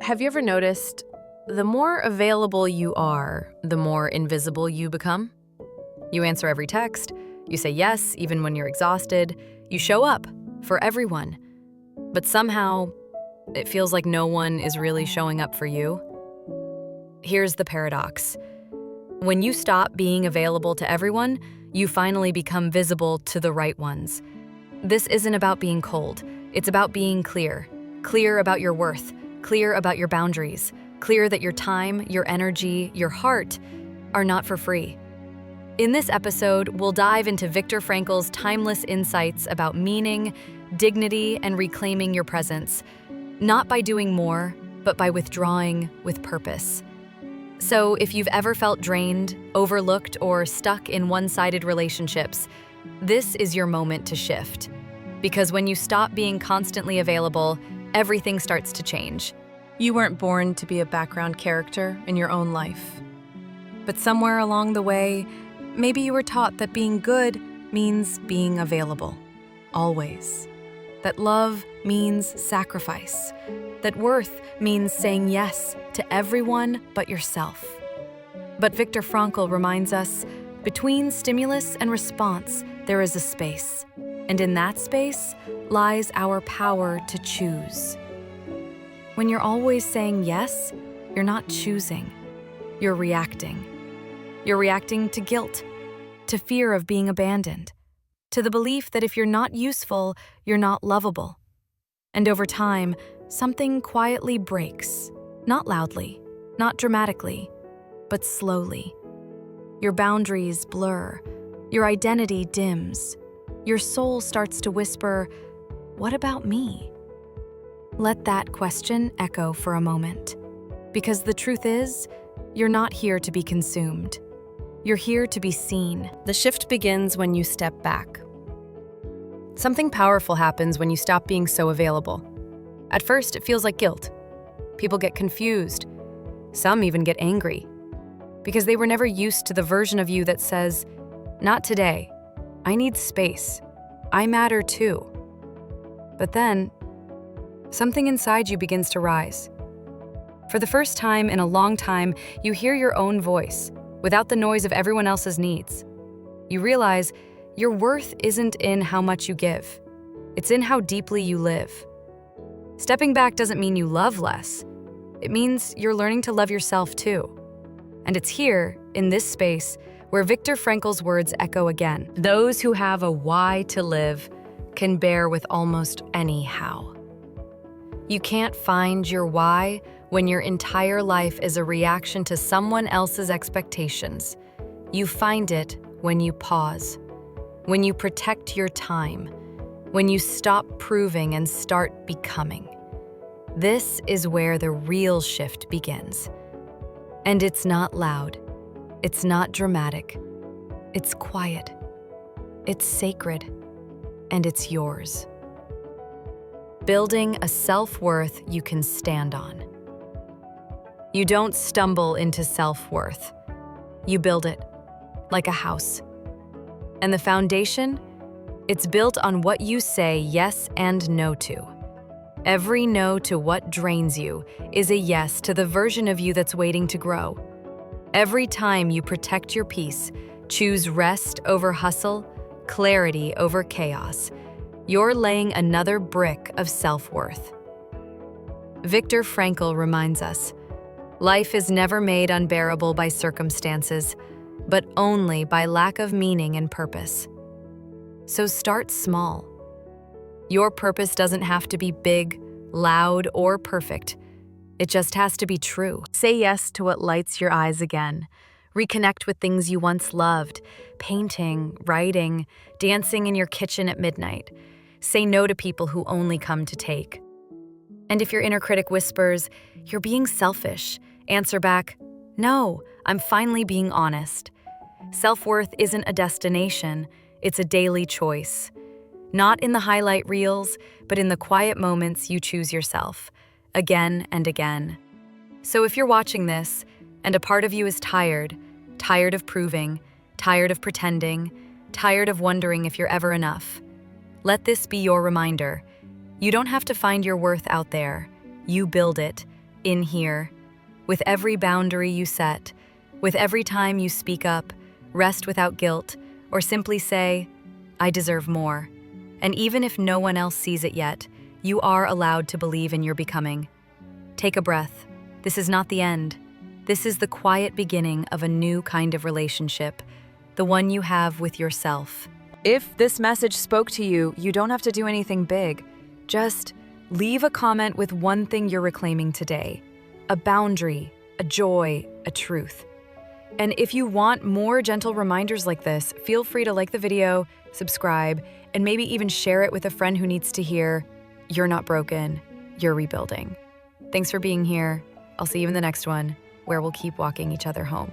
Have you ever noticed the more available you are, the more invisible you become? You answer every text, you say yes even when you're exhausted, you show up for everyone. But somehow, it feels like no one is really showing up for you. Here's the paradox. When you stop being available to everyone, you finally become visible to the right ones. This isn't about being cold. It's about being clear. Clear about your worth. Clear about your boundaries. Clear that your time, your energy, your heart are not for free. In this episode, we'll dive into Viktor Frankl's timeless insights about meaning, dignity, and reclaiming your presence, not by doing more, but by withdrawing with purpose. So if you've ever felt drained, overlooked, or stuck in one-sided relationships, this is your moment to shift. Because when you stop being constantly available, everything starts to change. You weren't born to be a background character in your own life. But somewhere along the way, maybe you were taught that being good means being available, always. That love means sacrifice. That worth means saying yes to everyone but yourself. But Viktor Frankl reminds us, between stimulus and response, there is a space. And in that space lies our power to choose. When you're always saying yes, you're not choosing. You're reacting. You're reacting to guilt, to fear of being abandoned, to the belief that if you're not useful, you're not lovable. And over time, something quietly breaks, not loudly, not dramatically, but slowly. Your boundaries blur, your identity dims, your soul starts to whisper, "What about me?" Let that question echo for a moment, because the truth is, you're not here to be consumed. You're here to be seen. The shift begins when you step back. Something powerful happens when you stop being so available. At first, it feels like guilt. People get confused. Some even get angry, because they were never used to the version of you that says, "Not today. I need space. I matter too." But then, something inside you begins to rise. For the first time in a long time, you hear your own voice, without the noise of everyone else's needs. You realize your worth isn't in how much you give. It's in how deeply you live. Stepping back doesn't mean you love less. It means you're learning to love yourself too. And it's here, in this space, where Viktor Frankl's words echo again. Those who have a why to live can bear with almost any how. You can't find your why when your entire life is a reaction to someone else's expectations. You find it when you pause, when you protect your time, when you stop proving and start becoming. This is where the real shift begins. And it's not loud. It's not dramatic. It's quiet. It's sacred. And it's yours. Building a self-worth you can stand on. You don't stumble into self-worth. You build it, like a house. And the foundation? It's built on what you say yes and no to. Every no to what drains you is a yes to the version of you that's waiting to grow. Every time you protect your peace, choose rest over hustle, clarity over chaos, you're laying another brick of self-worth. Viktor Frankl reminds us, life is never made unbearable by circumstances, but only by lack of meaning and purpose. So start small. Your purpose doesn't have to be big, loud, or perfect. It just has to be true. Say yes to what lights your eyes again. Reconnect with things you once loved, painting, writing, dancing in your kitchen at midnight. Say no to people who only come to take. And if your inner critic whispers, "You're being selfish," answer back, "No, I'm finally being honest." Self-worth isn't a destination, it's a daily choice. Not in the highlight reels, but in the quiet moments you choose yourself, again and again. So if you're watching this, and a part of you is tired of proving, tired of pretending, tired of wondering if you're ever enough, let this be your reminder. You don't have to find your worth out there. You build it in here. With every boundary you set, with every time you speak up, rest without guilt, or simply say, I deserve more. And even if no one else sees it yet, you are allowed to believe in your becoming. Take a breath. This is not the end. This is the quiet beginning of a new kind of relationship, the one you have with yourself. If this message spoke to you, you don't have to do anything big. Just leave a comment with one thing you're reclaiming today. A boundary, a joy, a truth. And if you want more gentle reminders like this, feel free to like the video, subscribe, and maybe even share it with a friend who needs to hear, you're not broken, you're rebuilding. Thanks for being here. I'll see you in the next one, where we'll keep walking each other home.